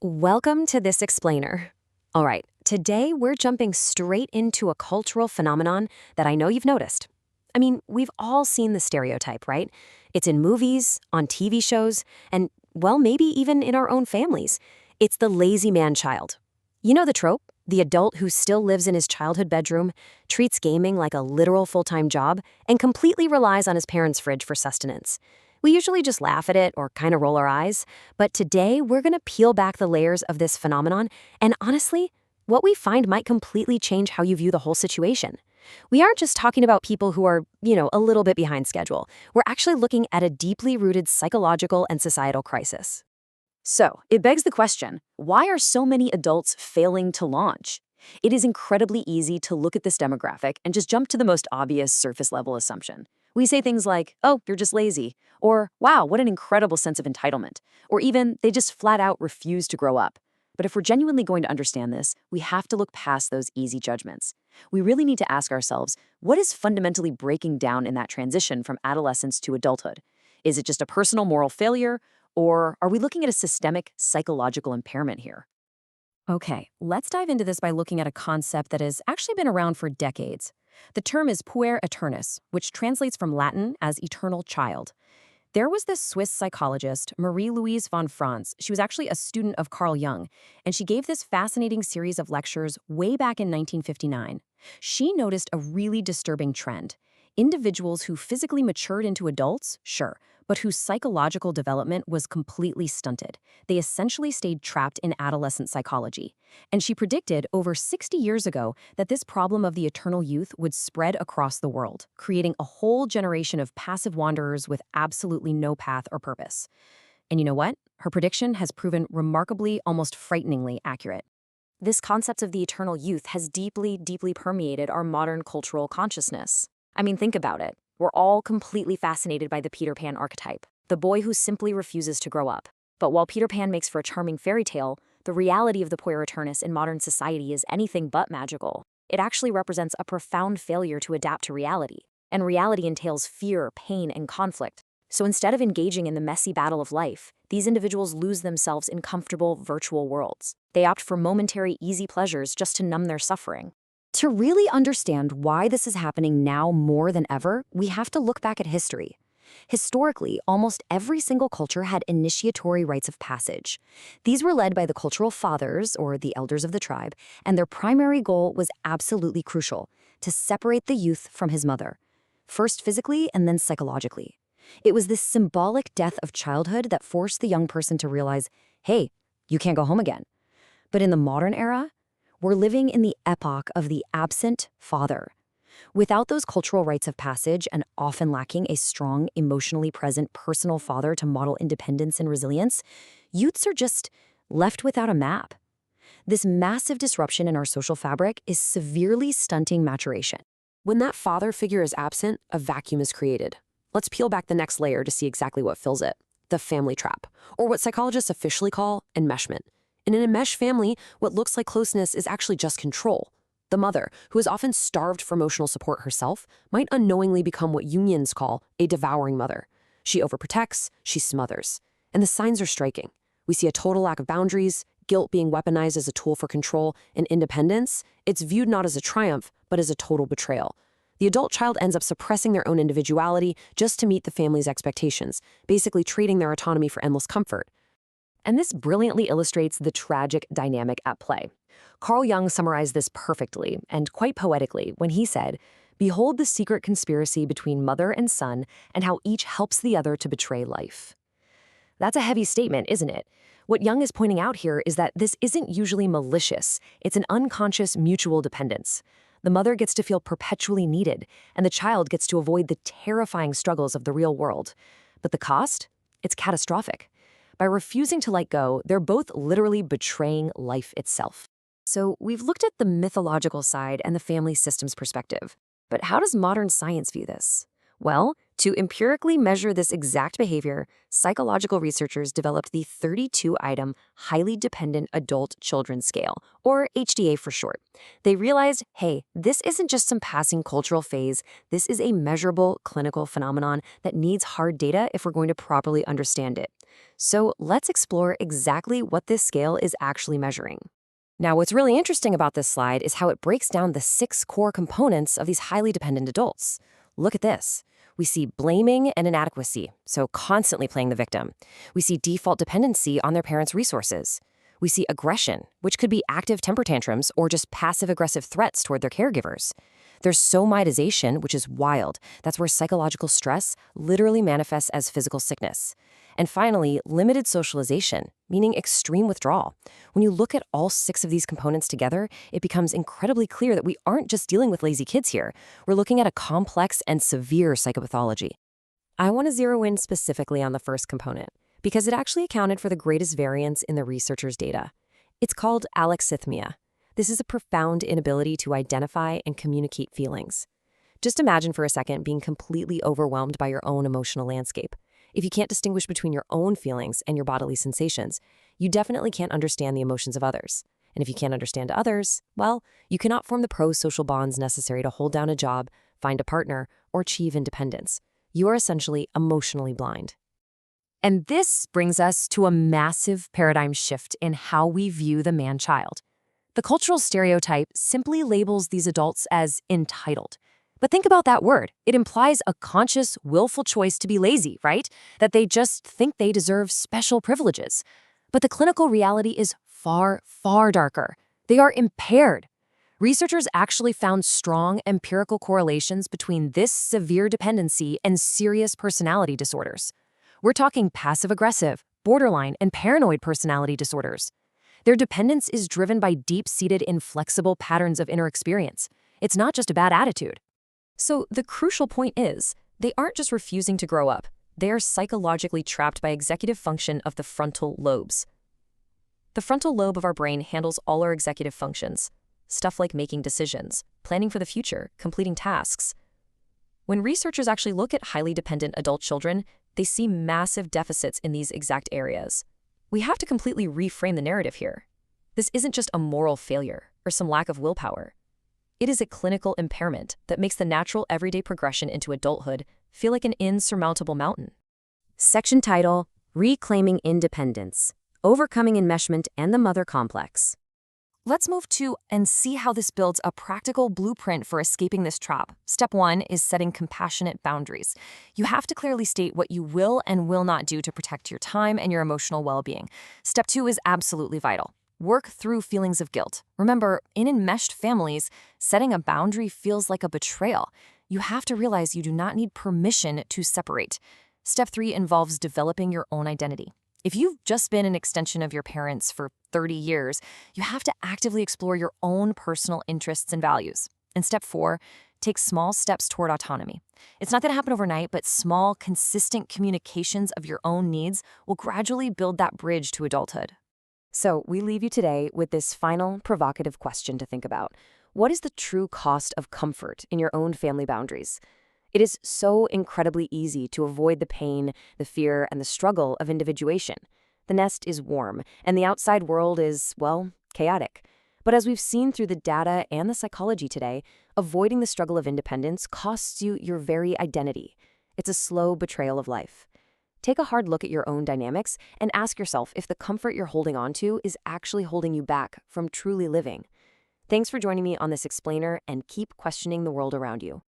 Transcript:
Welcome to This Explainer. All right, today we're jumping straight into a cultural phenomenon that I know you've noticed. I mean, we've all seen the stereotype, right? It's in movies, on TV shows, and, well, maybe even in our own families. It's the lazy man child. You know the trope? The adult who still lives in his childhood bedroom, treats gaming like a literal full-time job, and completely relies on his parents' fridge for sustenance. We usually just laugh at it or kind of roll our eyes, but today we're going to peel back the layers of this phenomenon, and honestly, what we find might completely change how you view the whole situation. We aren't just talking about people who are, a little bit behind schedule. We're actually looking at a deeply rooted psychological and societal crisis. So, it begs the question, why are so many adults failing to launch? It is incredibly easy to look at this demographic and just jump to the most obvious surface level assumption. We say things like, oh, you're just lazy, or wow, what an incredible sense of entitlement, or even they just flat out refuse to grow up. But if we're genuinely going to understand this, we have to look past those easy judgments. We really need to ask ourselves, what is fundamentally breaking down in that transition from adolescence to adulthood? Is it just a personal moral failure? Or are we looking at a systemic psychological impairment here? Okay, let's dive into this by looking at a concept that has actually been around for decades. The term is puer aeternus, which translates from Latin as eternal child. There was this Swiss psychologist, Marie-Louise von Franz. She was actually a student of Carl Jung, and she gave this fascinating series of lectures way back in 1959. She noticed a really disturbing trend. Individuals who physically matured into adults, sure, but whose psychological development was completely stunted. They essentially stayed trapped in adolescent psychology. And she predicted over 60 years ago that this problem of the eternal youth would spread across the world, creating a whole generation of passive wanderers with absolutely no path or purpose. And you know what? Her prediction has proven remarkably, almost frighteningly accurate. This concept of the eternal youth has deeply, deeply permeated our modern cultural consciousness. I mean, think about it. We're all completely fascinated by the Peter Pan archetype, the boy who simply refuses to grow up. But while Peter Pan makes for a charming fairy tale, the reality of the puer aeternus in modern society is anything but magical. It actually represents a profound failure to adapt to reality. And reality entails fear, pain, and conflict. So instead of engaging in the messy battle of life, these individuals lose themselves in comfortable virtual worlds. They opt for momentary, easy pleasures just to numb their suffering. To really understand why this is happening now more than ever, we have to look back at history. Historically, almost every single culture had initiatory rites of passage. These were led by the cultural fathers, or the elders of the tribe, and their primary goal was absolutely crucial: to separate the youth from his mother, first physically and then psychologically. It was this symbolic death of childhood that forced the young person to realize, hey, you can't go home again. But in the modern era, we're living in the epoch of the absent father. Without those cultural rites of passage and often lacking a strong, emotionally present personal father to model independence and resilience, youths are just left without a map. This massive disruption in our social fabric is severely stunting maturation. When that father figure is absent, a vacuum is created. Let's peel back the next layer to see exactly what fills it: the family trap, or what psychologists officially call enmeshment. And in a mesh family, what looks like closeness is actually just control. The mother, who is often starved for emotional support herself, might unknowingly become what Jungians call a devouring mother. She overprotects, she smothers. And the signs are striking. We see a total lack of boundaries, guilt being weaponized as a tool for control, and independence. It's viewed not as a triumph, but as a total betrayal. The adult child ends up suppressing their own individuality just to meet the family's expectations, basically trading their autonomy for endless comfort. And this brilliantly illustrates the tragic dynamic at play. Carl Jung summarized this perfectly and quite poetically when he said, "Behold the secret conspiracy between mother and son and how each helps the other to betray life." That's a heavy statement, isn't it? What Jung is pointing out here is that this isn't usually malicious. It's an unconscious mutual dependence. The mother gets to feel perpetually needed, and the child gets to avoid the terrifying struggles of the real world. But the cost? It's catastrophic. By refusing to let go, they're both literally betraying life itself. So we've looked at the mythological side and the family systems perspective. But how does modern science view this? Well, to empirically measure this exact behavior, psychological researchers developed the 32-item Highly Dependent Adult Children Scale, or HDA for short. They realized, hey, this isn't just some passing cultural phase. This is a measurable clinical phenomenon that needs hard data if we're going to properly understand it. So let's explore exactly what this scale is actually measuring. Now, what's really interesting about this slide is how it breaks down the 6 core components of these highly dependent adults. Look at this. We see blaming and inadequacy, so constantly playing the victim. We see default dependency on their parents' resources. We see aggression, which could be active temper tantrums or just passive-aggressive threats toward their caregivers. There's somatization, which is wild. That's where psychological stress literally manifests as physical sickness. And finally, limited socialization, meaning extreme withdrawal. When you look at all 6 of these components together, it becomes incredibly clear that we aren't just dealing with lazy kids here. We're looking at a complex and severe psychopathology. I want to zero in specifically on the first component, because it actually accounted for the greatest variance in the researchers' data. It's called alexithymia. This is a profound inability to identify and communicate feelings. Just imagine for a second being completely overwhelmed by your own emotional landscape. If you can't distinguish between your own feelings and your bodily sensations, you definitely can't understand the emotions of others. And if you can't understand others, well, you cannot form the pro-social bonds necessary to hold down a job, find a partner, or achieve independence. You are essentially emotionally blind. And this brings us to a massive paradigm shift in how we view the man-child. The cultural stereotype simply labels these adults as entitled. But think about that word. It implies a conscious, willful choice to be lazy, right? That they just think they deserve special privileges. But the clinical reality is far, far darker. They are impaired. Researchers actually found strong empirical correlations between this severe dependency and serious personality disorders. We're talking passive-aggressive, borderline, and paranoid personality disorders. Their dependence is driven by deep-seated, inflexible patterns of inner experience. It's not just a bad attitude. So the crucial point is, they aren't just refusing to grow up. They are psychologically trapped by executive function of the frontal lobes. The frontal lobe of our brain handles all our executive functions, stuff like making decisions, planning for the future, completing tasks. When researchers actually look at highly dependent adult children, they see massive deficits in these exact areas. We have to completely reframe the narrative here. This isn't just a moral failure or some lack of willpower. It is a clinical impairment that makes the natural everyday progression into adulthood feel like an insurmountable mountain. Section title, Reclaiming Independence, Overcoming Enmeshment and the Mother Complex. Let's move to and see how this builds a practical blueprint for escaping this trap. Step 1 is setting compassionate boundaries. You have to clearly state what you will and will not do to protect your time and your emotional well-being. Step 2 is absolutely vital. Work through feelings of guilt. Remember, in enmeshed families, setting a boundary feels like a betrayal. You have to realize you do not need permission to separate. Step 3 involves developing your own identity. If you've just been an extension of your parents for 30 years, you have to actively explore your own personal interests and values. And step 4, take small steps toward autonomy. It's not going to happen overnight, but small, consistent communications of your own needs will gradually build that bridge to adulthood. So we leave you today with this final provocative question to think about. What is the true cost of comfort in your own family boundaries? It is so incredibly easy to avoid the pain, the fear, and the struggle of individuation. The nest is warm, and the outside world is, well, chaotic. But as we've seen through the data and the psychology today, avoiding the struggle of independence costs you your very identity. It's a slow betrayal of life. Take a hard look at your own dynamics and ask yourself if the comfort you're holding on to is actually holding you back from truly living. Thanks for joining me on this explainer, and keep questioning the world around you.